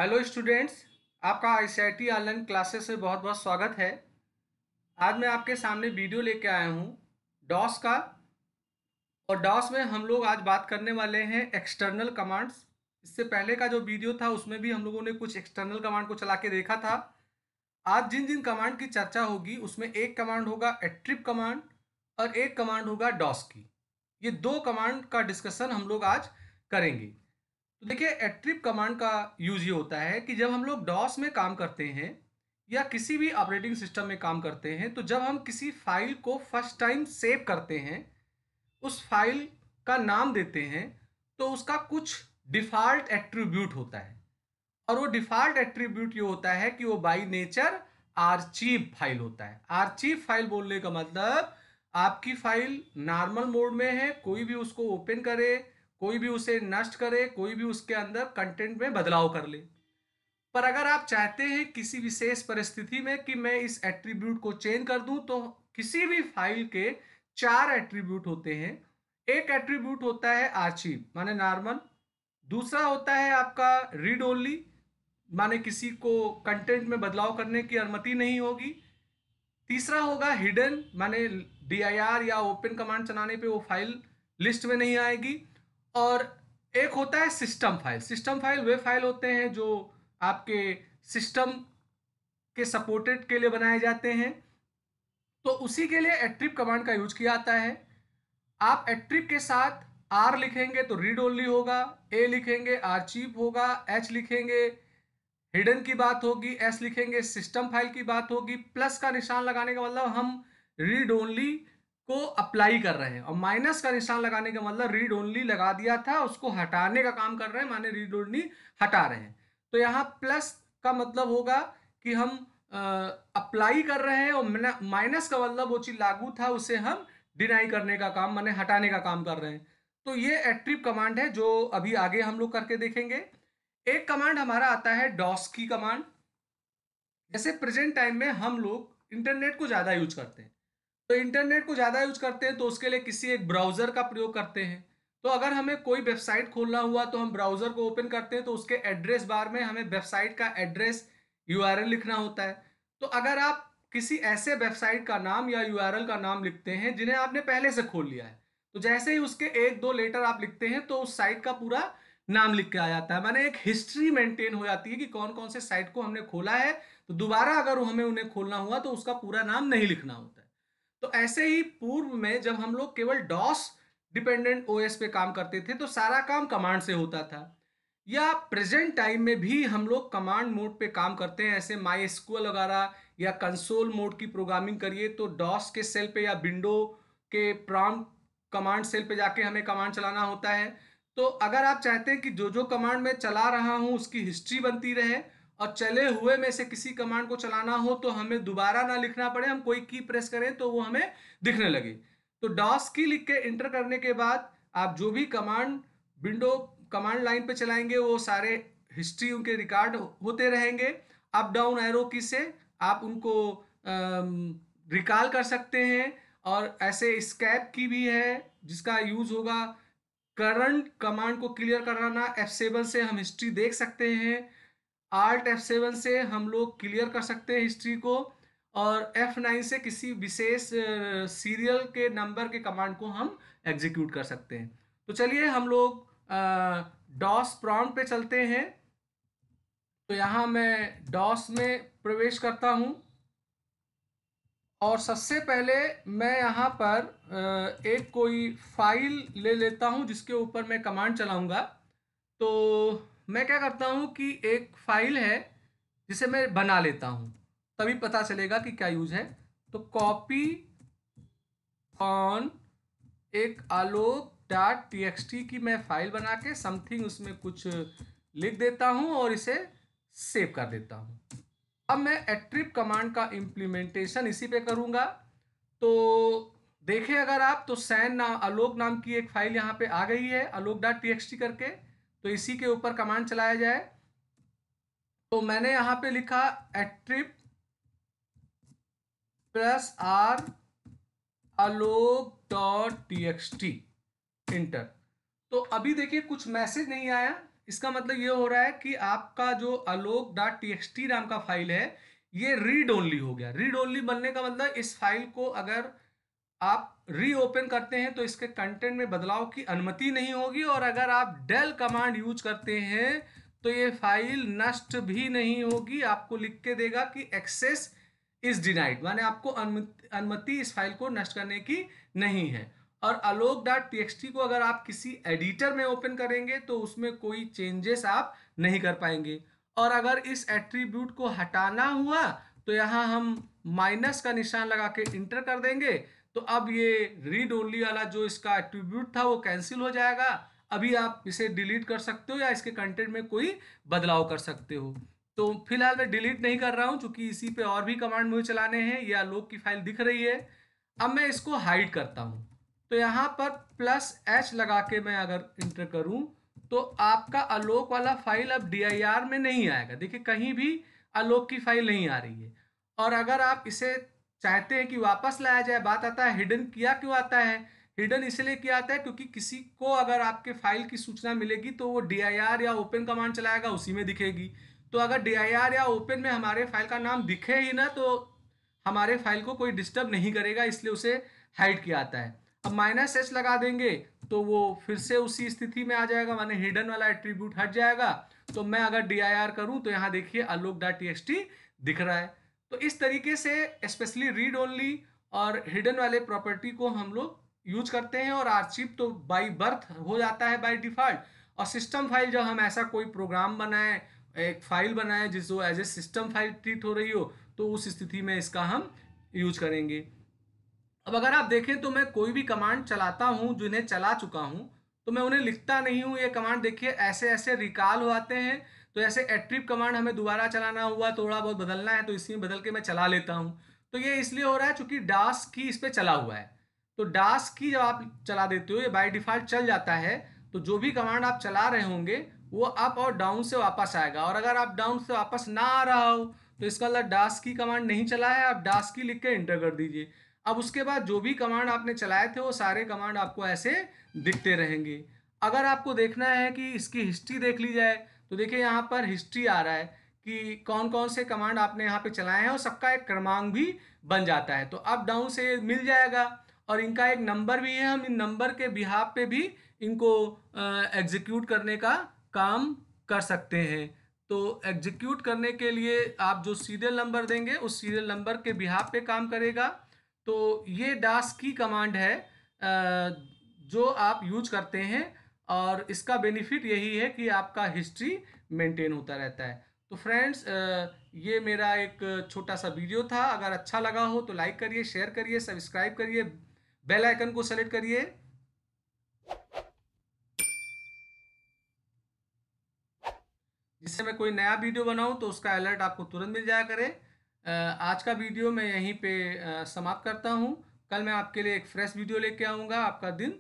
Hello students, आपका ICIT online classes से बहुत बहुत स्वागत है। आज मैं आपके सामने वीडियो लेके आया हूँ डॉस का। और डॉस में हम लोग आज बात करने वाले हैं एक्सटर्नल कमांड्स। इससे पहले का जो वीडियो था उसमें भी हम लोगों ने कुछ एक्सटर्नल कमांड को चला के देखा था। आज जिन जिन कमांड की चर्चा होगी उसमें एक कमांड होगा एट्रिप कमांड और एक कमांड होगा डॉस की। ये दो कमांड का डिस्कशन हम लोग आज करेंगे। तो देखिए, एट्रिप कमांड का यूज ये होता है कि जब हम लोग डॉस में काम करते हैं या किसी भी ऑपरेटिंग सिस्टम में काम करते हैं, तो जब हम किसी फाइल को फर्स्ट टाइम सेव करते हैं, उस फाइल का नाम देते हैं, तो उसका कुछ डिफ़ॉल्ट एट्रीब्यूट होता है। और वो डिफ़ॉल्ट एट्रीब्यूट ये होता है कि वो बाय नेचर आर्चीव फाइल होता है। आर्चीव फाइल बोलने का मतलब आपकी फाइल नॉर्मल मोड में है, कोई भी उसको ओपन करे, कोई भी उसे नष्ट करे, कोई भी उसके अंदर कंटेंट में बदलाव कर ले। पर अगर आप चाहते हैं किसी विशेष परिस्थिति में कि मैं इस एट्रीब्यूट को चेंज कर दूं, तो किसी भी फाइल के चार एट्रीब्यूट होते हैं। एक एट्रीब्यूट होता है आर्चीव माने नॉर्मल, दूसरा होता है आपका रीड ओनली माने किसी को कंटेंट में बदलाव करने की अनुमति नहीं होगी, तीसरा होगा हिडन माने dir या ओपन कमांड चलाने पे वो फाइल लिस्ट में नहीं आएगी, और एक होता है सिस्टम फाइल। सिस्टम फाइल वे फाइल होते हैं जो आपके सिस्टम के सपोर्टेड के लिए बनाए जाते हैं। तो उसी के लिए एट्रिप कमांड का यूज किया जाता है। आप एट्रिप के साथ आर लिखेंगे तो रीड ओनली होगा, ए लिखेंगे आर्चीव होगा, एच लिखेंगे हिडन की बात होगी, एस लिखेंगे सिस्टम फाइल की बात होगी। प्लस का निशान लगाने का मतलब हम रीड ओनली को अप्लाई कर रहे हैं, और माइनस का निशान लगाने का मतलब रीड ओनली लगा दिया था उसको हटाने का काम कर रहे हैं, माने रीड ओनली हटा रहे हैं। तो यहाँ प्लस का मतलब होगा कि हम अप्लाई कर रहे हैं, और माइनस का मतलब वो चीज लागू था उसे हम डिनाई करने का काम माने हटाने का काम कर रहे हैं। तो ये एट्रिप कमांड है जो अभी आगे हम लोग करके देखेंगे। एक कमांड हमारा आता है डॉस की कमांड। जैसे प्रेजेंट टाइम में हम लोग इंटरनेट को ज़्यादा यूज करते हैं, तो इंटरनेट को ज़्यादा यूज करते हैं तो उसके लिए किसी एक ब्राउज़र का प्रयोग करते हैं। तो अगर हमें कोई वेबसाइट खोलना हुआ तो हम ब्राउज़र को ओपन करते हैं, तो उसके एड्रेस बार में हमें वेबसाइट का एड्रेस यूआरएल लिखना होता है। तो अगर आप किसी ऐसे वेबसाइट का नाम या यूआरएल का नाम लिखते हैं जिन्हें आपने पहले से खोल लिया है, तो जैसे ही उसके एक दो लेटर आप लिखते हैं तो उस साइट का पूरा नाम लिख के आ जाता है, माने एक हिस्ट्री मेंटेन हो जाती है कि कौन कौन से साइट को हमने खोला है। तो दोबारा अगर हमें उन्हें खोलना हुआ तो उसका पूरा नाम नहीं लिखना होता है। तो ऐसे ही पूर्व में जब हम लोग केवल डॉस डिपेंडेंट ओएस पे काम करते थे तो सारा काम कमांड से होता था, या प्रेजेंट टाइम में भी हम लोग कमांड मोड पे काम करते हैं। ऐसे माई एसक्यूएल वगैरह या कंसोल मोड की प्रोग्रामिंग करिए तो डॉस के सेल पे या विंडो के प्रॉम्प्ट कमांड सेल पे जाके हमें कमांड चलाना होता है। तो अगर आप चाहते हैं कि जो जो कमांड मैं चला रहा हूँ उसकी हिस्ट्री बनती रहे, और चले हुए में से किसी कमांड को चलाना हो तो हमें दोबारा ना लिखना पड़े, हम कोई की प्रेस करें तो वो हमें दिखने लगे। तो डॉस की लिख के इंटर करने के बाद आप जो भी कमांड विंडो कमांड लाइन पे चलाएंगे वो सारे हिस्ट्री उनके रिकॉर्ड होते रहेंगे। अप डाउन एरो की से आप उनको रिकॉल कर सकते हैं। और ऐसे स्कैप की भी है जिसका यूज होगा करंट कमांड को क्लियर कराना। F7 से हम हिस्ट्री देख सकते हैं, Alt F7 से हम लोग क्लियर कर सकते हैं हिस्ट्री को, और F9 से किसी विशेष सीरियल के नंबर के कमांड को हम एग्जीक्यूट कर सकते हैं। तो चलिए हम लोग डॉस प्रॉम्प्ट पे चलते हैं। तो यहाँ मैं डॉस में प्रवेश करता हूँ, और सबसे पहले मैं यहाँ पर एक कोई फाइल ले लेता हूँ जिसके ऊपर मैं कमांड चलाऊँगा। तो मैं क्या करता हूँ कि एक फाइल है जिसे मैं बना लेता हूँ, तभी पता चलेगा कि क्या यूज है। तो कॉपी ऑन एक आलोक डॉट टीएक्सटी की मैं फाइल बना के समथिंग उसमें कुछ लिख देता हूँ और इसे सेव कर देता हूँ। अब मैं एट्रिप कमांड का इम्प्लीमेंटेशन इसी पे करूँगा। तो देखें अगर आप तो आलोक नाम की एक फाइल यहाँ पे आ गई है आलोक डॉट टीएक्सटी करके। तो इसी के ऊपर कमांड चलाया जाए। तो मैंने यहाँ पे लिखा attrib plus r Alok dot TXT enter. तो अभी देखिए कुछ मैसेज नहीं आया, इसका मतलब ये हो रहा है कि आपका जो alok.txt नाम का फाइल है ये रीड ओनली हो गया। रीड ओनली बनने का मतलब इस फाइल को अगर आप रीओपन करते हैं तो इसके कंटेंट में बदलाव की अनुमति नहीं होगी, और अगर आप डेल कमांड यूज करते हैं तो ये फाइल नष्ट भी नहीं होगी। आपको लिख के देगा कि एक्सेस इज डिनाइड, माने आपको अनुमति इस फाइल को नष्ट करने की नहीं है। और alok.txt को अगर आप किसी एडिटर में ओपन करेंगे तो उसमें कोई चेंजेस आप नहीं कर पाएंगे। और अगर इस एट्रीब्यूट को हटाना हुआ तो यहाँ हम माइनस का निशान लगा के इंटर कर देंगे, तो अब ये रीड ओनली वाला जो इसका एट्रीब्यूट था वो कैंसिल हो जाएगा। अभी आप इसे डिलीट कर सकते हो या इसके कंटेंट में कोई बदलाव कर सकते हो। तो फिलहाल मैं डिलीट नहीं कर रहा हूँ क्योंकि इसी पे और भी कमांड मुझे चलाने हैं। ये आलोक की फाइल दिख रही है। अब मैं इसको हाइड करता हूँ, तो यहाँ पर +H लगा के मैं अगर इंटर करूँ तो आपका आलोक वाला फाइल अब dir में नहीं आएगा। देखिए कहीं भी आलोक की फाइल नहीं आ रही है। और अगर आप इसे चाहते हैं कि वापस लाया जाए, बात आता है हिडन किया क्यों आता है। हिडन इसलिए किया आता है क्योंकि किसी को अगर आपके फाइल की सूचना मिलेगी तो वो dir या ओपन कमांड चलाएगा, उसी में दिखेगी। तो अगर dir या ओपन में हमारे फाइल का नाम दिखे ही ना तो हमारे फाइल को कोई डिस्टर्ब नहीं करेगा, इसलिए उसे हाइड किया आता है। अब -H लगा देंगे तो वो फिर से उसी स्थिति में आ जाएगा, माने हिडन वाला एट्रीब्यूट हट जाएगा। तो मैं अगर dir करूं तो यहाँ देखिए alok.txt दिख रहा है। तो इस तरीके से स्पेशली रीड ओनली और हिडन वाले प्रॉपर्टी को हम लोग यूज करते हैं। और आर्चिव तो बाय बर्थ हो जाता है बाय डिफॉल्ट। और सिस्टम फाइल जब हम ऐसा कोई प्रोग्राम बनाएं, एक फाइल बनाएं जिसको as a system file treat हो रही हो, तो उस स्थिति में इसका हम यूज करेंगे। अब अगर आप देखें तो मैं कोई भी कमांड चलाता हूं, जिन्हें चला चुका हूं, तो मैं उन्हें लिखता नहीं हूं। ये कमांड देखिए ऐसे ऐसे रिकॉल हो आते हैं। तो ऐसे एट्रिब कमांड हमें दोबारा चलाना हुआ, थोड़ा बहुत बदलना है तो इसी में बदल के मैं चला लेता हूं। तो ये इसलिए हो रहा है चूंकि डास की इस पर चला हुआ है। तो डास की जब आप चला देते हो ये बाय डिफॉल्ट चल जाता है। तो जो भी कमांड आप चला रहे होंगे वो अप और डाउन से वापस आएगा। और अगर आप डाउन से वापस ना आ रहा हो तो इसका मतलब डास की कमांड नहीं चला है। आप डास की लिख के इंटर कर दीजिए। अब उसके बाद जो भी कमांड आपने चलाए थे वो सारे कमांड आपको ऐसे दिखते रहेंगे। अगर आपको देखना है कि इसकी हिस्ट्री देख ली जाए तो देखिए यहाँ पर हिस्ट्री आ रहा है कि कौन कौन से कमांड आपने यहाँ पे चलाए हैं, और सबका एक क्रमांक भी बन जाता है। तो अप डाउन से मिल जाएगा। और इनका एक नंबर भी है, हम इन नंबर के बिहाफ पे भी इनको एग्जीक्यूट करने का काम कर सकते हैं। तो एग्जीक्यूट करने के लिए आप जो सीरियल नंबर देंगे उस सीरियल नंबर के बिहाफ पे काम करेगा। तो ये डास की कमांड है जो आप यूज करते हैं, और इसका बेनिफिट यही है कि आपका हिस्ट्री मेंटेन होता रहता है। तो फ्रेंड्स ये मेरा एक छोटा सा वीडियो था। अगर अच्छा लगा हो तो लाइक करिए, शेयर करिए, सब्सक्राइब करिए, बेल आइकन को सेलेक्ट करिए, जिससे मैं कोई नया वीडियो बनाऊं तो उसका अलर्ट आपको तुरंत मिल जाया करे। आज का वीडियो मैं यहीं पे समाप्त करता हूं। कल मैं आपके लिए एक फ्रेश वीडियो लेके आऊँगा। आपका दिन